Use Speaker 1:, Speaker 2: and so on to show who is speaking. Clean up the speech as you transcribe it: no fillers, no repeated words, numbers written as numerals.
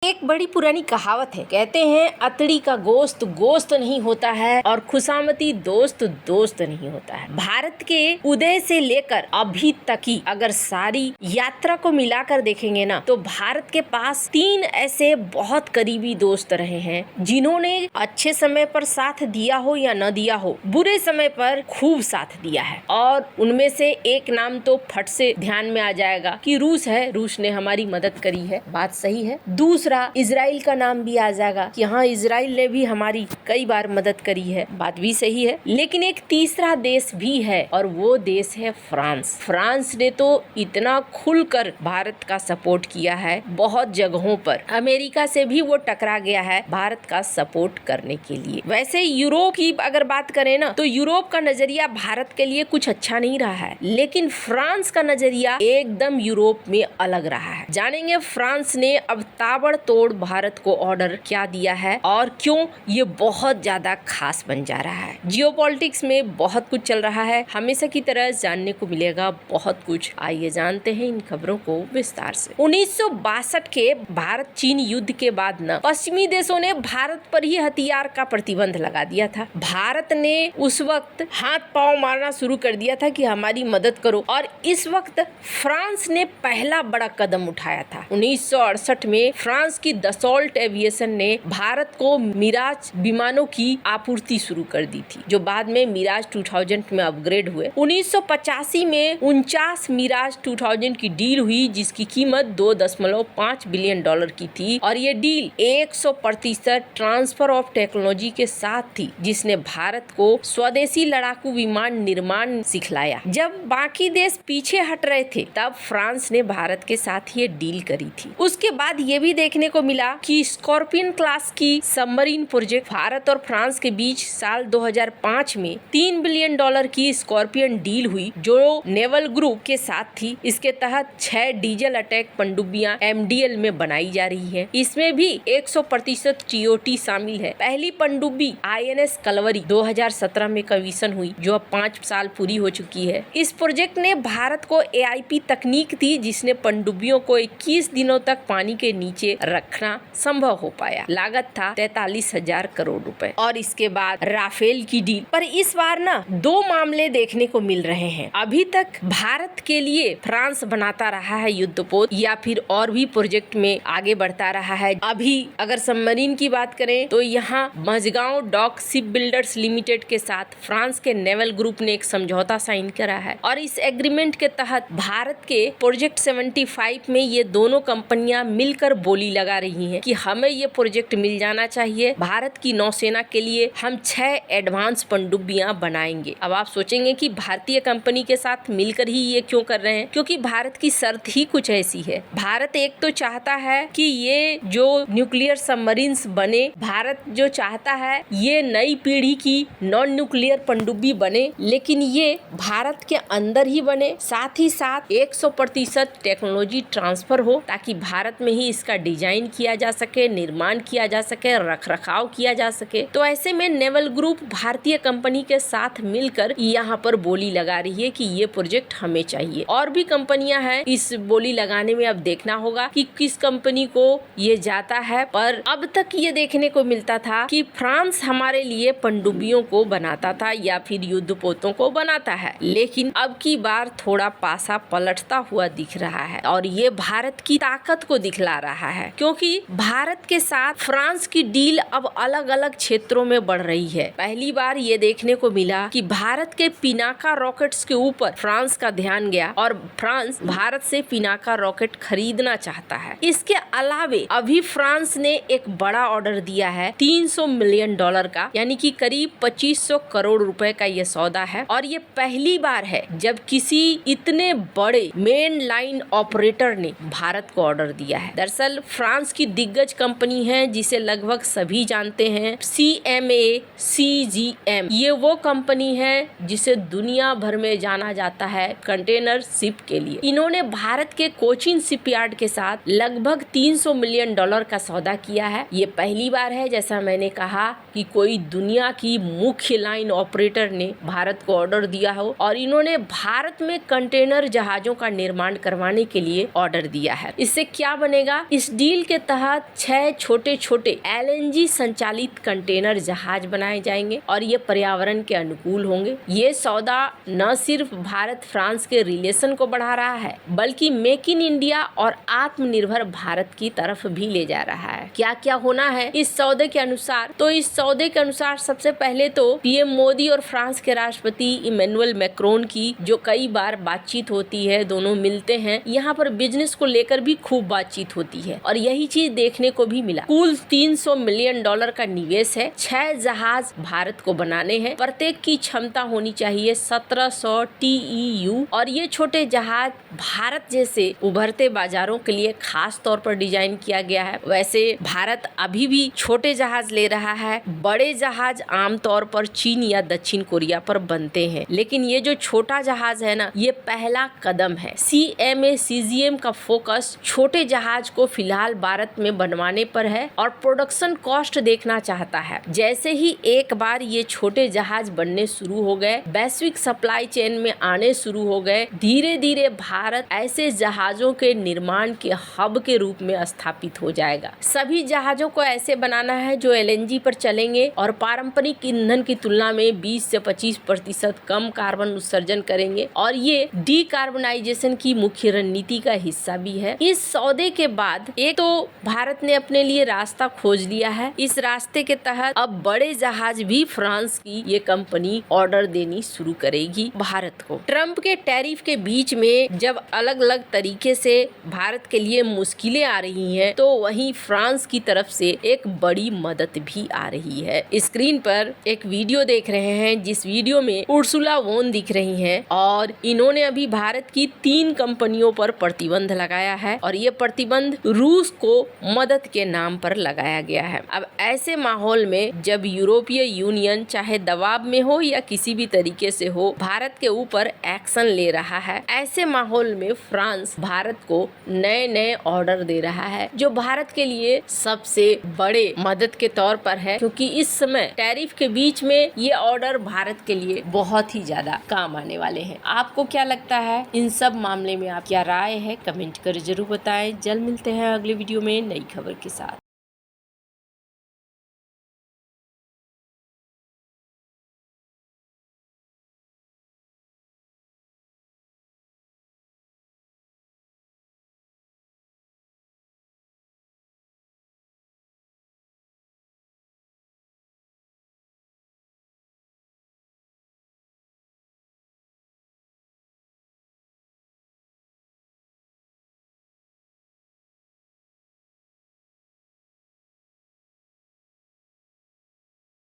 Speaker 1: एक बड़ी पुरानी कहावत है, कहते हैं अतड़ी का गोश्त गोश्त नहीं होता है और खुशामती दोस्त दोस्त नहीं होता है। भारत के उदय से लेकर अभी तक की अगर सारी यात्रा को मिलाकर देखेंगे ना, तो भारत के पास 3 ऐसे बहुत करीबी दोस्त रहे हैं जिन्होंने अच्छे समय पर साथ दिया हो या न दिया हो, बुरे समय पर खूब साथ दिया है। और उनमें से एक नाम तो फट से ध्यान में आ जाएगा कि रूस है। रूस ने हमारी मदद करी है, बात सही है। दूसरा इजराइल का नाम भी आ जाएगा कि हाँ, इजराइल ने भी हमारी कई बार मदद करी है, बात भी सही है। लेकिन एक तीसरा देश भी है और वो देश है फ्रांस। फ्रांस ने तो इतना खुलकर भारत का सपोर्ट किया है बहुत जगहों पर। अमेरिका से भी वो टकरा गया है भारत का सपोर्ट करने के लिए। वैसे यूरोप की अगर बात करें ना, तो यूरोप का नजरिया भारत के लिए कुछ अच्छा नहीं रहा है, लेकिन फ्रांस का नजरिया एकदम यूरोप में अलग रहा है। जानेंगे फ्रांस ने अब ताबड़तोड़ भारत को ऑर्डर क्या दिया है और क्यों ये बहुत ज्यादा खास बन जा रहा है। जियोपॉलिटिक्स में बहुत कुछ चल रहा है, हमेशा की तरह जानने को मिलेगा बहुत कुछ। आइए जानते हैं इन खबरों को विस्तार से। 1962 के भारत चीन युद्ध के बाद न पश्चिमी देशों ने भारत पर ही हथियार का प्रतिबंध लगा दिया था। भारत ने उस वक्त हाथ पांव मारना शुरू कर दिया था कि हमारी मदद करो, और इस वक्त फ्रांस ने पहला बड़ा कदम उठाया था। 1968 में फ्रांस की दसॉल्ट एविएशन ने भारत को मिराज विमानों की आपूर्ति शुरू कर दी थी, जो बाद में मिराज 2000 में अपग्रेड हुए। 1985 में 49 मिराज 2000 की डील हुई, जिसकी कीमत $2.5 बिलियन की थी, और ये डील 100% ट्रांसफर ऑफ टेक्नोलॉजी के साथ थी, जिसने भारत को स्वदेशी लड़ाकू विमान निर्माण सिखलाया। जब बाकी देश पीछे हट रहे थे, तब फ्रांस ने भारत के साथ ये डील करी थी। उसके बाद ये भी देखने को मिला कि स्कॉर्पियन क्लास की सबमरीन प्रोजेक्ट भारत और फ्रांस के बीच साल 2005 में $3 बिलियन की स्कॉर्पियन डील हुई, जो नेवल ग्रुप के साथ थी। इसके तहत 6 डीजल अटैक पनडुब्बियां MDL में बनाई जा रही है। इसमें भी 100% TOT शामिल है। पहली पनडुब्बी INS कलवरी 2017 में कमीशन हुई, जो अब 5 साल पूरी हो चुकी है। इस प्रोजेक्ट ने भारत को AIP तकनीक दी, जिसने पनडुब्बियों को 21 दिनों तक पानी के नीचे रखना संभव हो पाया। लागत था 43,000 करोड़ रुपए। और इसके बाद राफेल की डील पर इस बार ना 2 मामले देखने को मिल रहे हैं। अभी तक भारत के लिए फ्रांस बनाता रहा है युद्धपोत, या फिर और भी प्रोजेक्ट में आगे बढ़ता रहा है। अभी अगर सबमरीन की बात करें, तो यहाँ Mazagon dock ship builders limited के साथ फ्रांस के नेवल ग्रुप ने एक समझौता साइन करा है, और इस एग्रीमेंट के तहत भारत के प्रोजेक्ट 75 में ये दोनों कंपनियां मिलकर बोली लगा रही हैं कि हमें ये प्रोजेक्ट मिल जाना चाहिए। भारत की नौसेना के लिए हम 6 एडवांस पनडुब्बियां बनाएंगे। अब आप सोचेंगे कि भारतीय कंपनी के साथ मिलकर ही ये क्यों कर रहे हैं, क्योंकि भारत की शर्त ही कुछ ऐसी है। भारत एक तो चाहता है कि ये जो न्यूक्लियर सबमरीन्स बने, भारत जो चाहता है ये नई पीढ़ी की नॉन न्यूक्लियर पनडुब्बी बने, लेकिन ये भारत के अंदर ही बने, साथ ही साथ 100% टेक्नोलॉजी ट्रांसफर हो, ताकि भारत में ही इसका डिजाइन किया जा सके, निर्माण किया जा सके, रखरखाव किया जा सके। तो ऐसे में नेवल ग्रुप भारतीय कंपनी के साथ मिलकर यहाँ पर बोली लगा रही है कि ये प्रोजेक्ट हमें चाहिए। और भी कंपनियां हैं इस बोली लगाने में, अब देखना होगा कि किस कंपनी को ये जाता है। पर अब तक ये देखने को मिलता था कि फ्रांस हमारे लिए पनडुब्बियों को बनाता था या फिर युद्धपोतों को बनाता है, लेकिन अब की बार थोड़ा पासा पलटता हुआ दिख रहा है, और ये भारत की ताकत को दिखला रहा है, क्योंकि भारत के साथ फ्रांस की डील अब अलग अलग क्षेत्रों में बढ़ रही है। पहली बार ये देखने को मिला कि भारत के पिनाका रॉकेट्स के ऊपर फ्रांस का ध्यान गया, और फ्रांस भारत से पिनाका रॉकेट खरीदना चाहता है। इसके अलावे अभी फ्रांस ने एक बड़ा ऑर्डर दिया है $300 मिलियन का, यानी कि करीब 2500 करोड़ रुपए का ये सौदा है, और ये पहली बार है जब किसी इतने बड़े मेन लाइन ऑपरेटर ने भारत को ऑर्डर दिया है। दरअसल फ्रांस की दिग्गज कंपनी है जिसे लगभग सभी जानते हैं, CMA CGM। ये वो कंपनी है जिसे दुनिया भर में जाना जाता है कंटेनर शिप के लिए। इन्होंने भारत के कोचिन शिपयार्ड के साथ लगभग $300 मिलियन का सौदा किया है। ये पहली बार है, जैसा मैंने कहा, कि कोई दुनिया की मुख्य लाइन ऑपरेटर ने भारत को ऑर्डर दिया हो, और इन्होंने भारत में कंटेनर जहाजों का निर्माण करवाने के लिए ऑर्डर दिया है। इससे क्या बनेगा, इस डील डील के तहत 6 छोटे छोटे LNG संचालित कंटेनर जहाज बनाए जाएंगे और ये पर्यावरण के अनुकूल होंगे। ये सौदा न सिर्फ भारत फ्रांस के रिलेशन को बढ़ा रहा है बल्कि मेक इन इंडिया और आत्मनिर्भर भारत की तरफ भी ले जा रहा है। क्या क्या होना है इस सौदे के अनुसार? तो इस सौदे के अनुसार सबसे पहले तो पीएम मोदी और फ्रांस के राष्ट्रपति इमैनुअल मैक्रोन की जो कई बार बातचीत होती है, दोनों मिलते हैं, यहाँ पर बिजनेस को लेकर भी खूब बातचीत होती है और यही चीज देखने को भी मिला। कुल $300 मिलियन का निवेश है। 6 जहाज भारत को बनाने हैं। प्रत्येक की क्षमता होनी चाहिए 1700 TEU और ये छोटे जहाज भारत जैसे उभरते बाजारों के लिए खास तौर पर डिजाइन किया गया है। वैसे भारत अभी भी छोटे जहाज ले रहा है, बड़े जहाज आमतौर पर चीन या दक्षिण कोरिया पर बनते हैं, लेकिन ये जो छोटा जहाज है ना, ये पहला कदम है। CMA-CGM का फोकस छोटे जहाज को फिलहाल भारत में बनवाने पर है और प्रोडक्शन कॉस्ट देखना चाहता है। जैसे ही एक बार ये छोटे जहाज बनने शुरू हो गए, वैश्विक सप्लाई चेन में आने शुरू हो गए, धीरे धीरे भारत ऐसे जहाजों के निर्माण के हब के रूप में स्थापित हो जाएगा। सभी जहाजों को ऐसे बनाना है जो LNG पर चलेंगे और पारंपरिक ईंधन की तुलना में 20 से 25% कम कार्बन उत्सर्जन करेंगे और ये डीकार्बनाइजेशन की मुख्य रणनीति का हिस्सा भी है। इस सौदे के बाद एक तो भारत ने अपने लिए रास्ता खोज लिया है। इस रास्ते के तहत अब बड़े जहाज भी फ्रांस की ये कंपनी ऑर्डर देनी शुरू करेगी भारत को। ट्रम्प के टैरिफ के बीच में जब अलग अलग तरीके से भारत के लिए मुश्किलें आ रही हैं, तो वहीं फ्रांस की तरफ से एक बड़ी मदद भी आ रही है। स्क्रीन पर एक वीडियो देख रहे हैं जिस वीडियो में उर्सुला वोन दिख रही हैं और इन्होंने अभी भारत की 3 कंपनियों पर प्रतिबंध लगाया है और ये प्रतिबंध रूस को मदद के नाम पर लगाया गया है। अब ऐसे माहौल में जब यूरोपीय यूनियन चाहे दबाव में हो या किसी भी तरीके से हो भारत के ऊपर एक्शन ले रहा है, ऐसे माहौल में फ्रांस भारत को नए नए ऑर्डर दे रहा है जो भारत के लिए सबसे बड़े मदद के तौर पर है, क्योंकि इस समय टैरिफ के बीच में ये ऑर्डर भारत के लिए बहुत ही ज्यादा काम आने वाले हैं। आपको क्या लगता है इन सब मामले में? आप क्या राय है कमेंट कर जरूर बताएं। जल्द मिलते हैं अगले वीडियो में नई खबर के साथ।